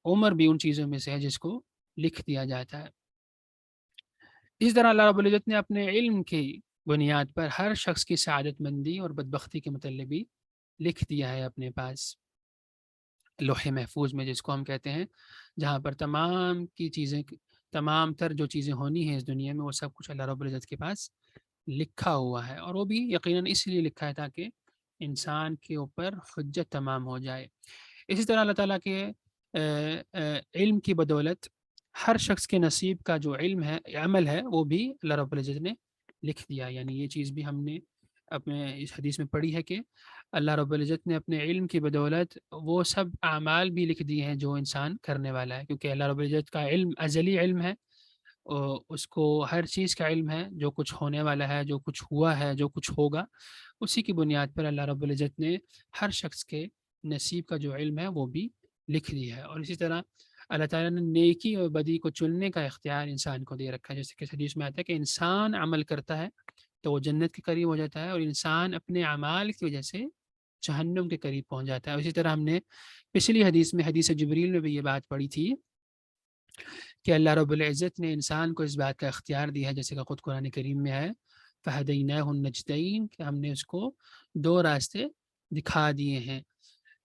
عمر بھی ان چیزوں میں سے ہے جس کو لکھ دیا جاتا ہے۔ اس طرح اللہ رب العزت نے اپنے علم کی بنیاد پر ہر شخص کی سعادت مندی اور بدبختی کے متعلق بھی لکھ دیا ہے اپنے پاس لوح محفوظ میں، جس کو ہم کہتے ہیں، جہاں پر تمام تر جو چیزیں ہونی ہیں اس دنیا میں وہ سب کچھ اللہ رب العزت کے پاس لکھا ہوا ہے، اور وہ بھی یقیناً اس لیے لکھا ہے تاکہ انسان کے اوپر حجت تمام ہو جائے۔ اسی طرح اللہ تعالیٰ کے علم کی بدولت ہر شخص کے نصیب کا جو علم ہے، عمل ہے، وہ بھی اللہ رب العزت نے لکھ دیا۔ یعنی یہ چیز بھی ہم نے اپنے اس حدیث میں پڑھی ہے کہ اللہ رب العزت نے اپنے علم کی بدولت وہ سب اعمال بھی لکھ دیے ہیں جو انسان کرنے والا ہے، کیونکہ اللہ رب العزت کا علم ازلی علم ہے، اس کو ہر چیز کا علم ہے، جو کچھ ہونے والا ہے، جو کچھ ہوا ہے، جو کچھ ہوگا، اسی کی بنیاد پر اللہ رب العزت نے ہر شخص کے نصیب کا جو علم ہے وہ بھی لکھ دیا ہے۔ اور اسی طرح اللہ تعالیٰ نے نیکی اور بدی کو چننے کا اختیار انسان کو دے رکھا ہے، جیسے کہ حدیث میں آتا ہے کہ انسان عمل کرتا ہے تو وہ جنت کے قریب ہو جاتا ہے، اور انسان اپنے اعمال کی وجہ سے جہنم کے قریب پہنچ جاتا ہے۔ اسی طرح ہم نے پچھلی حدیث میں، حدیث جبریل میں بھی یہ بات پڑھی تھی کہ اللہ رب العزت نے انسان کو اس بات کا اختیار دیا ہے، جیسے کہ خود قرآن کریم میں ہے فَهَدَيْنَاهُ النَّجْدَيْنِ، کہ ہم نے اس کو 2 راستے دکھا دیے ہیں،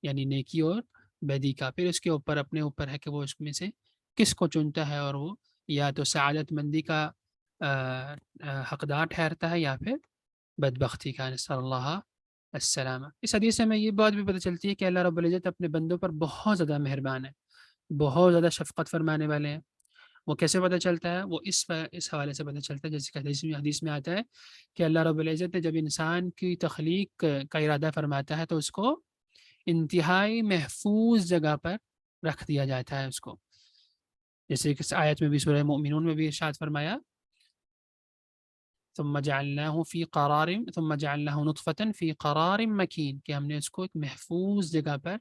یعنی نیکی اور بدی کا۔ پھر اس کے اپنے اوپر ہے کہ وہ اس میں سے کس کو چنتا ہے، اور وہ یا تو سعادت مندی کا حقدار ٹھہرتا ہے یا پھر بدبختی کا، نسأل اللہ السلامہ۔ اس حدیث سے ہمیں یہ بات بھی پتہ چلتی ہے کہ اللہ رب العزت اپنے بندوں پر بہت زیادہ مہربان ہے، بہت زیادہ شفقت فرمانے والے ہیں۔ وہ کیسے پتہ چلتا ہے؟ وہ اس حوالے سے پتہ چلتا ہے، جیسے کہ حدیث میں آتا ہے کہ اللہ رب العزت نے جب انسان کی تخلیق کا ارادہ فرماتا ہے تو اس کو انتہائی محفوظ جگہ پر رکھ دیا جاتا ہے اس کو، جیسے کہ اس آیت میں بھی سورہ مومنون میں بھی ارشاد فرمایا ثم جعلناه نطفة في قرار مکین، کہ ہم نے اس کو ایک محفوظ جگہ پر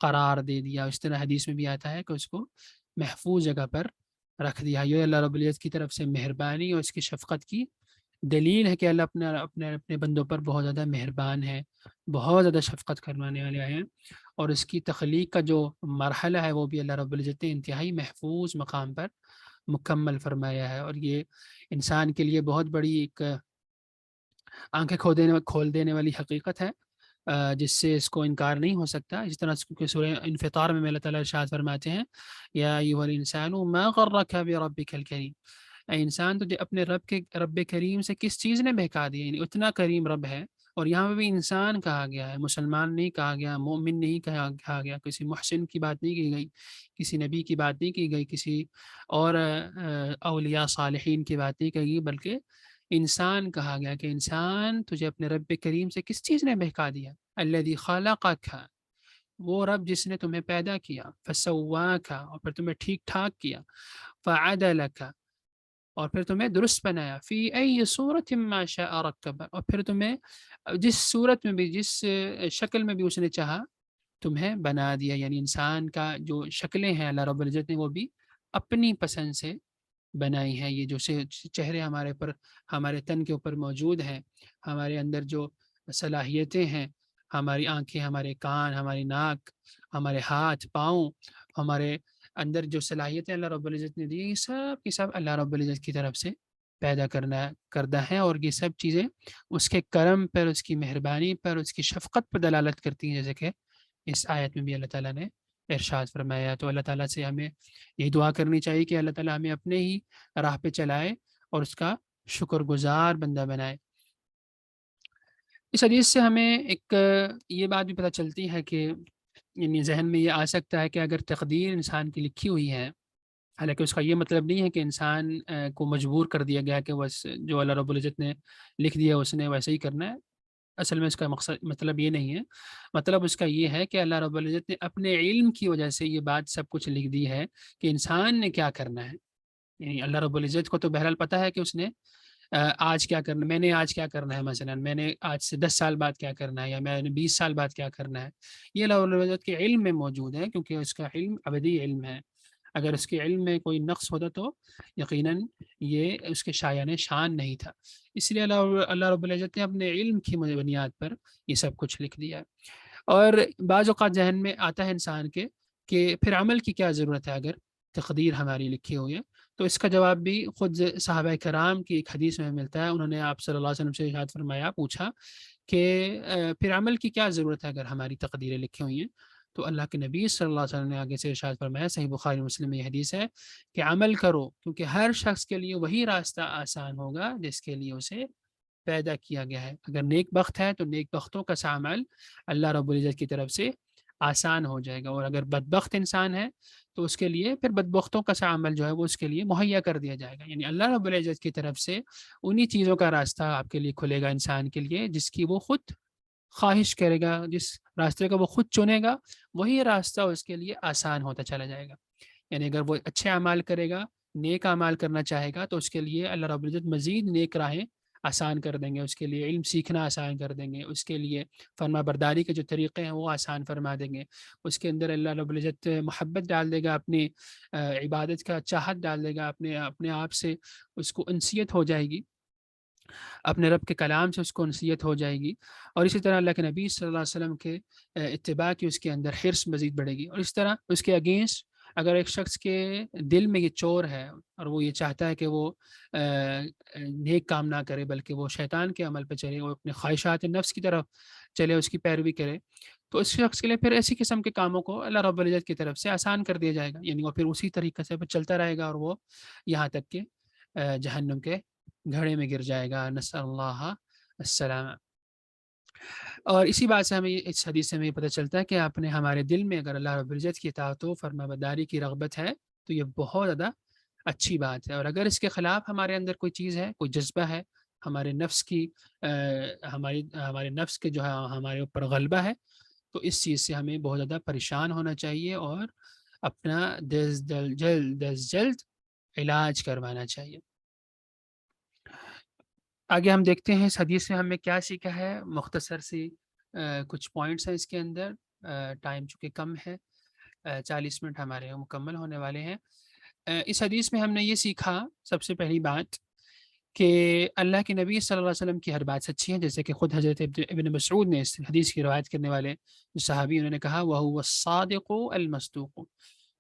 قرار دے دیا۔ اس طرح حدیث میں بھی آتا ہے کہ اس کو محفوظ جگہ پر رکھ دیا۔ یہ اللہ رب العزت کی طرف سے مہربانی اور اس کی شفقت کی دلیل ہے کہ اللہ اپنے بندوں پر بہت زیادہ مہربان ہے، بہت زیادہ شفقت کروانے والے ہیں، اور اس کی تخلیق کا جو مرحلہ ہے وہ بھی اللہ رب العزت نے انتہائی محفوظ مقام پر مکمل فرمایا ہے۔ اور یہ انسان کے لیے بہت بڑی ایک آنکھیں کھول دینے والی حقیقت ہے، جس سے اس کو انکار نہیں ہو سکتا۔ اس طرح کہ سورہ انفطار میں اللہ تعالیٰ ارشاد فرماتے ہیں یا ایھا الانسان ما غرک بربک الکریم، اے انسان تجھے اپنے رب کریم سے کس چیز نے بہکا دیا، یعنی اتنا کریم رب ہے۔ اور یہاں پہ بھی انسان کہا گیا ہے، مسلمان نہیں کہا گیا، مومن نہیں کہا گیا، کسی محسن کی بات نہیں کی گئی، کسی نبی کی بات نہیں کی گئی، کسی اور اولیاء صالحین کی بات نہیں کی گئی، بلکہ انسان کہا گیا کہ انسان تجھے اپنے رب کریم سے کس چیز نے بہکا دیا؟ الذی خلقک، وہ رب جس نے تمہیں پیدا کیا، فسواک، اور پھر تمہیں ٹھیک ٹھاک کیا، فعدلک، اور پھر تمہیں درست بنایا، فی ای صورت ما شاء رکب، اور پھر تمہیں جس صورت میں بھی، جس شکل میں بھی اس نے چاہا تمہیں بنا دیا۔ یعنی انسان کا جو شکلیں ہیں اللہ رب العزت نے وہ بھی اپنی پسند سے بنائی ہیں۔ یہ جو چہرے ہمارے تن کے اوپر موجود ہیں، ہمارے اندر جو صلاحیتیں ہیں، ہماری آنکھیں، ہمارے کان، ہماری ناک، ہمارے ہاتھ پاؤں، ہمارے اندر جو صلاحیتیں اللہ رب العزت نے دی، یہ سب کی سب اللہ رب العزت کی طرف سے پیدا کردہ ہیں، اور یہ سب چیزیں اس کے کرم پر، اس کی مہربانی پر، اس کی شفقت پر دلالت کرتی ہیں، جیسے کہ اس آیت میں بھی اللہ تعالیٰ نے ارشاد فرمایا۔ تو اللہ تعالیٰ سے ہمیں یہی دعا کرنی چاہیے کہ اللہ تعالیٰ ہمیں اپنے ہی راہ پہ چلائے اور اس کا شکر گزار بندہ بنائے۔ اس حدیث سے ہمیں ایک یہ بات بھی پتہ چلتی ہے کہ یعنی ذہن میں یہ آ سکتا ہے کہ اگر تقدیر انسان کی لکھی ہوئی ہے، حالانکہ اس کا یہ مطلب نہیں ہے کہ انسان کو مجبور کر دیا گیا کہ بس جو اللہ رب العزت نے لکھ دیا اس نے ویسے ہی کرنا ہے۔ اصل میں اس کا مطلب یہ نہیں ہے، مطلب اس کا یہ ہے کہ اللہ رب العزت نے اپنے علم کی وجہ سے یہ بات سب کچھ لکھ دی ہے کہ انسان نے کیا کرنا ہے۔ یعنی اللہ رب العزت کو تو بہرحال پتہ ہے کہ اس نے آج کیا کرنا، میں نے آج کیا کرنا ہے، مثلا میں نے آج سے 10 سال بعد کیا کرنا ہے، یا میں نے 20 سال بعد کیا کرنا ہے۔ یہ اللہ رب العزت کے علم میں موجود ہے، کیونکہ اس کا علم ابدی علم ہے۔ اگر اس کے علم میں کوئی نقص ہوتا تو یقیناً یہ اس کے شایان شان نہیں تھا۔ اس لیے اللہ رب العزت نے اپنے علم کی بنیاد پر یہ سب کچھ لکھ دیا ہے۔ اور بعض اوقات ذہن میں آتا ہے انسان کے کہ پھر عمل کی کیا ضرورت ہے اگر تقدیر ہماری لکھی ہوئی ہے؟ تو اس کا جواب بھی خود صحابہ کرام کی ایک حدیث میں ملتا ہے۔ انہوں نے آپ صلی اللہ علیہ وسلم سے ارشاد فرمایا، پوچھا کہ پھر عمل کی کیا ضرورت ہے اگر ہماری تقدیریں لکھی ہوئی ہیں؟ تو اللہ کے نبی صلی اللہ علیہ وسلم نے آگے سے ارشاد فرمایا، صحیح بخاری مسلم میں یہ حدیث ہے کہ عمل کرو، کیونکہ ہر شخص کے لیے وہی راستہ آسان ہوگا جس کے لیے اسے پیدا کیا گیا ہے۔ اگر نیک بخت ہے تو نیک بختوں کا سا عمل اللہ رب العزت کی طرف سے آسان ہو جائے گا، اور اگر بدبخت انسان ہے تو اس کے لیے پھر بدبختوں کا سا عمل جو ہے وہ اس کے لیے مہیا کر دیا جائے گا۔ یعنی اللہ رب العزت کی طرف سے انہی چیزوں کا راستہ آپ کے لیے کھلے گا انسان کے لیے جس کی وہ خود خواہش کرے گا، جس راستے کا وہ خود چنے گا وہی راستہ اس کے لیے آسان ہوتا چلا جائے گا۔ یعنی اگر وہ اچھے اعمال کرے گا، نیک اعمال کرنا چاہے گا، تو اس کے لیے اللہ رب العزت مزید نیک راہیں آسان کر دیں گے، اس کے لیے علم سیکھنا آسان کر دیں گے، اس کے لیے فرما برداری کے جو طریقے ہیں وہ آسان فرما دیں گے، اس کے اندر اللہ رب العزت محبت ڈال دے گا، اپنی عبادت کا چاہت ڈال دے گا، اپنے آپ سے اس کو انسیت ہو جائے گی، اپنے رب کے کلام سے اس کو انسیت ہو جائے گی، اور اسی طرح اللہ کے نبی صلی اللہ علیہ وسلم کے اتباع کی اس کے اندر حرص مزید بڑھے گی۔ اور اس طرح اس کے اگینسٹ اگر ایک شخص کے دل میں یہ چور ہے اور وہ یہ چاہتا ہے کہ وہ نیک کام نہ کرے بلکہ وہ شیطان کے عمل پہ چلے، وہ اپنے خواہشات نفس کی طرف چلے، اس کی پیروی کرے، تو اس شخص کے لیے پھر ایسی قسم کے کاموں کو اللہ رب العزت کی طرف سے آسان کر دیا جائے گا۔ یعنی وہ پھر اسی طریقے سے چلتا رہے گا اور وہ یہاں تک کہ جہنم کے گھڑے میں گر جائے گا، نسأل اللہ السلام۔ اور اسی بات سے ہمیں اس حدیث سے ہمیں یہ پتہ چلتا ہے کہ اپنے ہمارے دل میں اگر اللہ رب العزت کی اطاعت و فرما برداری کی رغبت ہے تو یہ بہت زیادہ اچھی بات ہے، اور اگر اس کے خلاف ہمارے اندر کوئی چیز ہے، کوئی جذبہ ہے، ہمارے نفس کی ہمارے نفس کے جو ہے ہمارے اوپر غلبہ ہے، تو اس چیز سے ہمیں بہت زیادہ پریشان ہونا چاہیے اور اپنا دز جلد علاج کروانا چاہیے۔ آگے ہم دیکھتے ہیں اس حدیث سے ہمیں کیا سیکھا ہے، مختصر سی کچھ پوائنٹس ہیں اس کے اندر، ٹائم چونکہ کم ہے، 40 منٹ ہمارے مکمل ہونے والے ہیں۔ اس حدیث میں ہم نے یہ سیکھا، سب سے پہلی بات کہ اللہ کے نبی صلی اللہ علیہ وسلم کی ہر بات سچی ہے، جیسے کہ خود حضرت ابن مسعود نے اس حدیث کی روایت کرنے والے جو صحابی انہوں نے کہا وَهُوَ الصَّادِقُ الْمَصْدُوقُ،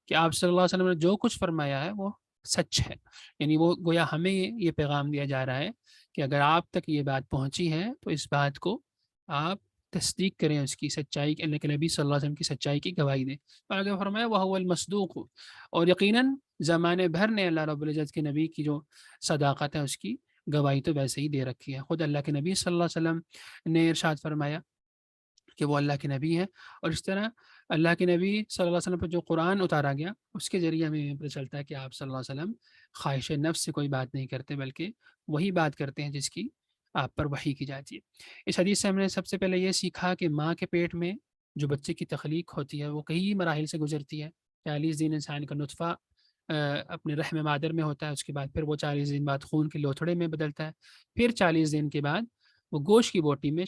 کہ آپ صلی اللہ علیہ وسلم نے جو کچھ فرمایا ہے وہ سچ ہے۔ یعنی وہ گویا ہمیں یہ پیغام دیا جا رہا ہے کہ اگر آپ تک یہ بات پہنچی ہے تو اس بات کو آپ تصدیق کریں، اس کی سچائی، اللہ کے نبی صلی اللہ علیہ وسلم کی سچائی کی گواہی دیں۔ اور اگر فرمایا وَهُوَ الْمَصْدُوقُ، اور یقیناً زمانے بھر نے اللہ رب العزت کے نبی کی جو صداقت ہے اس کی گواہی تو ویسے ہی دے رکھی ہے۔ خود اللہ کے نبی صلی اللہ علیہ وسلم نے ارشاد فرمایا کہ وہ اللہ کے نبی ہیں، اور اس طرح اللہ کے نبی صلی اللہ علیہ وسلم پر جو قرآن اتارا گیا اس کے ذریعے ہمیں یہ پتہ چلتا ہے کہ آپ صلی اللہ علیہ وسلم خواہش نفس سے کوئی بات نہیں کرتے بلکہ وہی بات کرتے ہیں جس کی آپ پر وحی کی جاتی ہے۔ اس حدیث سے ہم نے سب سے پہلے یہ سیکھا کہ ماں کے پیٹ میں جو بچے کی تخلیق ہوتی ہے وہ کئی مراحل سے گزرتی ہے۔ 40 دن انسان کا نطفہ اپنے رحم مادر میں ہوتا ہے، اس کے بعد پھر وہ 40 دن بعد خون کے لوتھڑے میں بدلتا ہے، پھر 40 دن کے بعد وہ گوشت کی بوٹی میں،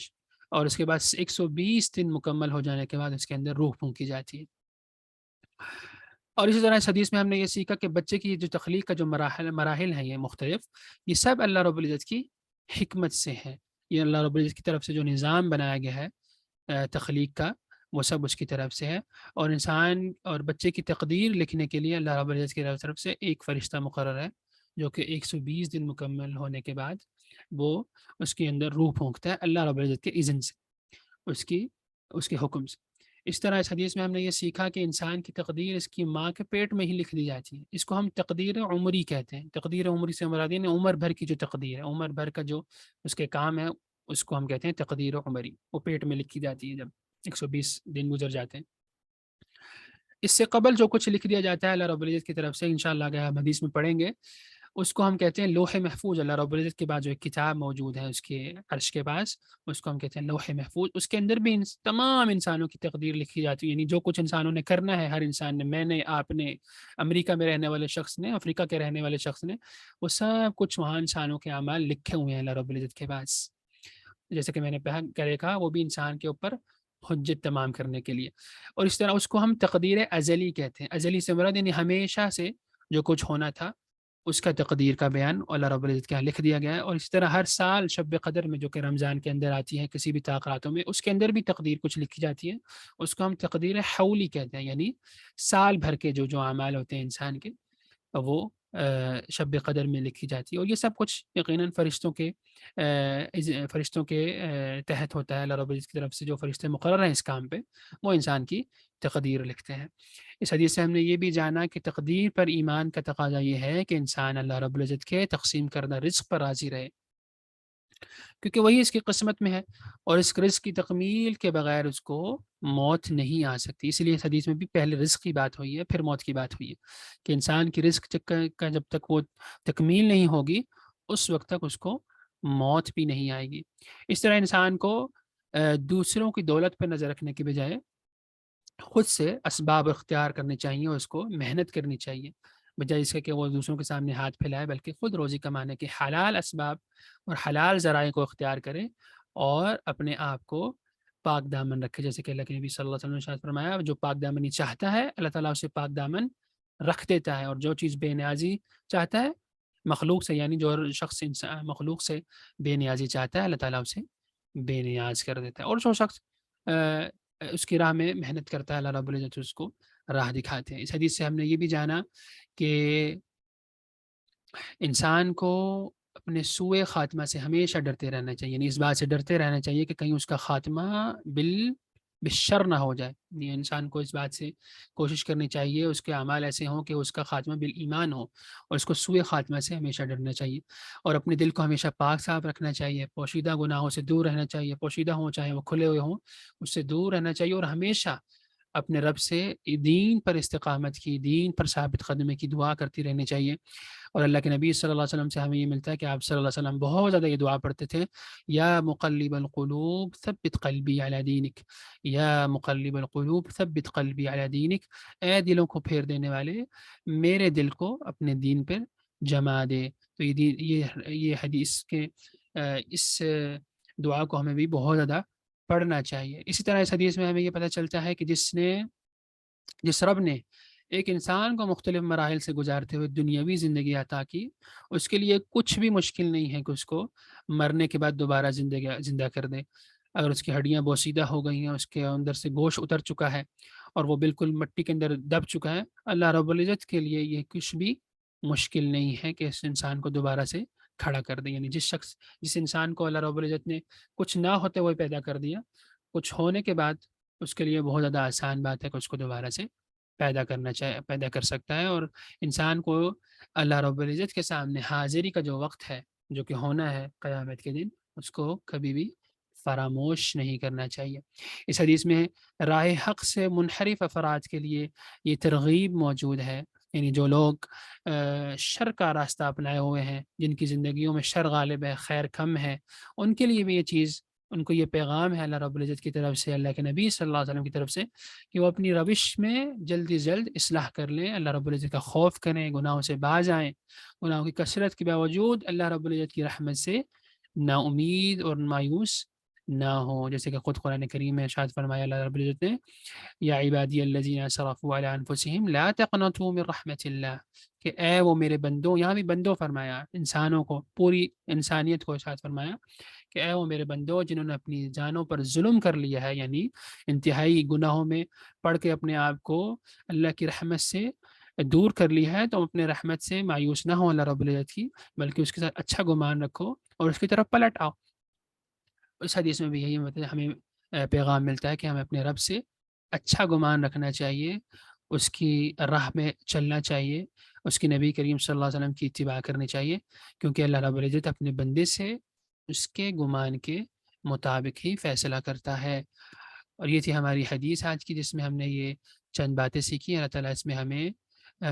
اور اس کے بعد 120 دن مکمل ہو جانے کے بعد اس کے اندر روح پھونکی جاتی ہے۔ اور اسی طرح اس حدیث میں ہم نے یہ سیکھا کہ بچے کی جو تخلیق کا جو مراحل ہیں یہ مختلف، یہ سب اللہ رب العزت کی حکمت سے ہے۔ یہ اللہ رب العزت کی طرف سے جو نظام بنایا گیا ہے تخلیق کا، وہ سب اس کی طرف سے ہے، اور انسان اور بچے کی تقدیر لکھنے کے لیے اللہ رب العزت کی طرف سے ایک فرشتہ مقرر ہے جو کہ 120 دن مکمل ہونے کے بعد وہ اس کے اندر روح پھونکتا ہے اللہ رب العزت کے اذن سے، اس کے حکم سے۔ اس طرح اس حدیث میں ہم نے یہ سیکھا کہ انسان کی تقدیر اس کی ماں کے پیٹ میں ہی لکھ دی جاتی ہے. اس کو ہم تقدیر عمری کہتے ہیں. تقدیر عمری سے مراد یہ عمر بھر کی جو تقدیر ہے، عمر بھر کا جو اس کے کام ہے، اس کو ہم کہتے ہیں تقدیر عمری. وہ پیٹ میں لکھی جاتی ہے جب 120 دن گزر جاتے ہیں. اس سے قبل جو کچھ لکھ دیا جاتا ہے اللہ رب العزت کی طرف سے، انشاءاللہ اگر ہم حدیث میں پڑھیں گے، اس کو ہم کہتے ہیں لوح محفوظ. اللہ رب العزت کے بعد جو ایک کتاب موجود ہے اس کے عرش کے پاس، اس کو ہم کہتے ہیں لوح محفوظ. اس کے اندر بھی تمام انسانوں کی تقدیر لکھی جاتی ہے، یعنی جو کچھ انسانوں نے کرنا ہے، ہر انسان نے، میں نے، آپ نے، امریکہ میں رہنے والے شخص نے، افریقہ کے رہنے والے شخص نے، وہ سب کچھ وہاں انسانوں کے اعمال لکھے ہوئے ہیں اللہ رب العزت کے پاس. جیسے کہ میں نے کہا وہ بھی انسان کے اوپر حجت تمام کرنے کے لیے. اور اس طرح اس کو ہم تقدیر ازلی کہتے ہیں. ازلی سے مراد یعنی ہمیشہ سے جو کچھ ہونا تھا اس کا تقدیر کا بیان اللہ رب العزت کے یہاں لکھ دیا گیا ہے. اور اس طرح ہر سال شب قدر میں جو کہ رمضان کے اندر آتی ہے کسی بھی طاقتوں میں، اس کے اندر بھی تقدیر کچھ لکھی جاتی ہے. اس کو ہم تقدیر حولی کہتے ہیں، یعنی سال بھر کے جو اعمال ہوتے ہیں انسان کے، وہ شب قدر میں لکھی جاتی ہے. اور یہ سب کچھ یقیناً فرشتوں کے تحت ہوتا ہے. اللہ رب العزت کی طرف سے جو فرشتے مقرر ہیں اس کام پہ، وہ انسان کی تقدیر لکھتے ہیں. اس حدیث سے ہم نے یہ بھی جانا کہ تقدیر پر ایمان کا تقاضا یہ ہے کہ انسان اللہ رب العزت کے تقسیم کردہ رزق پر راضی رہے، کیونکہ وہی اس کی قسمت میں ہے، اور اس رزق کی تکمیل کے بغیر اس کو موت نہیں آ سکتی. اس لیے اس حدیث میں بھی پہلے رزق کی بات ہوئی ہے، پھر موت کی بات ہوئی ہے، کہ انسان کی رزق کا جب تک وہ تکمیل نہیں ہوگی اس وقت تک اس کو موت بھی نہیں آئے گی. اس طرح انسان کو دوسروں کی دولت پر نظر رکھنے کے بجائے خود سے اسباب اختیار کرنے چاہیے، اور اس کو محنت کرنی چاہیے، بجائے اس کے کہ وہ دوسروں کے سامنے ہاتھ پھیلائے، بلکہ خود روزی کمانے کے حلال اسباب اور حلال ذرائع کو اختیار کرے اور اپنے آپ کو پاک دامن رکھے. جیسے کہ اللہ کے نبی صلی اللہ علیہ وسلم نے ارشاد فرمایا، جو پاک دامنی چاہتا ہے اللہ تعالیٰ اسے پاک دامن رکھ دیتا ہے، اور جو چیز بے نیازی چاہتا ہے مخلوق سے، یعنی جو شخص مخلوق سے بے نیازی چاہتا ہے اللہ تعالیٰ اسے بے نیاز کر دیتا ہے. اور جو شخص اس کی راہ میں محنت کرتا ہے اللہ رب العزت اس کو راہ دکھاتے ہیں. اس حدیث سے ہم نے یہ بھی جانا کہ انسان کو اپنے سوء خاتمہ سے ہمیشہ ڈرتے رہنا چاہیے، یعنی اس بات سے ڈرتے رہنا چاہیے کہ کہیں اس کا خاتمہ بالشر نہ ہو جائے. یعنی انسان کو اس بات سے کوشش کرنی چاہیے اس کے اعمال ایسے ہوں کہ اس کا خاتمہ بالایمان ہو، اور اس کو سوء خاتمہ سے ہمیشہ ڈرنا چاہیے، اور اپنے دل کو ہمیشہ پاک صاف رکھنا چاہیے، پوشیدہ گناہوں سے دور رہنا چاہیے، پوشیدہ ہوں چاہے وہ کھلے ہوئے ہوں اس سے دور رہنا چاہیے، اور ہمیشہ اپنے رب سے دین پر استقامت کی، دین پر ثابت قدمی کی دعا کرتی رہنی چاہیے. اور اللہ کے نبی صلی اللہ علیہ وسلم سے ہمیں یہ ملتا ہے کہ آپ صلی اللہ علیہ وسلم بہت زیادہ یہ دعا پڑھتے تھے، یا مقلب القلوب ثبت قلبی علی دینک، یا مقلب القلوب ثبت قلبی علی دینک، اے دلوں کو پھیر دینے والے میرے دل کو اپنے دین پر جما دے. تو یہ حدیث کے اس دعا کو ہمیں بھی بہت زیادہ پڑھنا چاہیے. اسی طرح اس حدیث میں ہمیں یہ پتہ چلتا ہے کہ جس رب نے ایک انسان کو مختلف مراحل سے گزارتے ہوئے دنیاوی زندگی عطا کی، اس کے لیے کچھ بھی مشکل نہیں ہے کہ اس کو مرنے کے بعد دوبارہ زندہ کر دے. اگر اس کی ہڈیاں بوسیدہ ہو گئی ہیں، اس کے اندر سے گوشت اتر چکا ہے اور وہ بالکل مٹی کے اندر دب چکا ہے، اللہ رب العزت کے لیے یہ کچھ بھی مشکل نہیں ہے کہ اس انسان کو دوبارہ سے کھڑا کر دے. یعنی جس انسان کو اللہ رب العزت نے کچھ نہ ہوتے ہوئے پیدا کر دیا، کچھ ہونے کے بعد اس کے لیے بہت زیادہ آسان بات ہے کہ اس کو دوبارہ سے پیدا کر سکتا ہے. اور انسان کو اللہ رب العزت کے سامنے حاضری کا جو وقت ہے جو کہ ہونا ہے قیامت کے دن، اس کو کبھی بھی فراموش نہیں کرنا چاہیے. اس حدیث میں راہ حق سے منحرف افراد کے لیے یہ ترغیب موجود ہے، یعنی جو لوگ شر کا راستہ اپنائے ہوئے ہیں، جن کی زندگیوں میں شر غالب ہے، خیر کم ہے، ان کے لیے بھی یہ چیز، ان کو یہ پیغام ہے اللہ رب العزت کی طرف سے، اللہ کے نبی صلی اللہ علیہ وسلم کی طرف سے، کہ وہ اپنی روش میں جلد از جلد اصلاح کر لیں، اللہ رب العزت کا خوف کریں، گناہوں سے باز آئیں، گناہوں کی کثرت کے باوجود اللہ رب العزت کی رحمت سے نا امید اور مایوس نہ ہوں. جیسے کہ خود قرآن کریم میں ارشاد فرمایا اللہ رب العزت نے، یا عبادی الذین اسرفوا علی انفسہم لا تقنطوا من رحمت اللہ، کہ اے وہ میرے بندوں، یہاں بھی بندوں فرمایا، انسانوں کو، پوری انسانیت کو ارشاد فرمایا کہ اے وہ میرے بندوں جنہوں نے اپنی جانوں پر ظلم کر لیا ہے، یعنی انتہائی گناہوں میں پڑھ کے اپنے آپ کو اللہ کی رحمت سے دور کر لیا ہے، تو اپنے رحمت سے مایوس نہ ہو اللہ رب العزت کی، بلکہ اس کے ساتھ اچھا گمان رکھو اور اس کی طرف پلٹ آؤ. اس حدیث میں بھی یہی مطلب ہمیں پیغام ملتا ہے کہ ہمیں اپنے رب سے اچھا گمان رکھنا چاہیے، اس کی راہ میں چلنا چاہیے، اس کی نبی کریم صلی اللہ علیہ وسلم کی اتباع کرنی چاہیے، کیونکہ اللہ رب العزت اپنے بندے سے اس کے گمان کے مطابق ہی فیصلہ کرتا ہے۔ اور یہ تھی ہماری حدیث آج کی، جس میں ہم نے یہ چند باتیں سیکھی۔ اللہ تعالیٰ اس میں ہمیں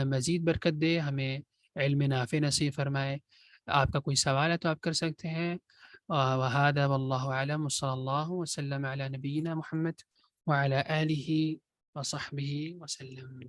مزید برکت دے، ہمیں علم نافع نصیب فرمائے۔ آپ کا کوئی سوال ہے تو آپ کر سکتے ہیں۔ وَهَذَا وَاللَّهُ أَعْلَمُ وصلی اللہ وسلم علی نبینا محمد وعلى آلہ وصحبہ وسلم۔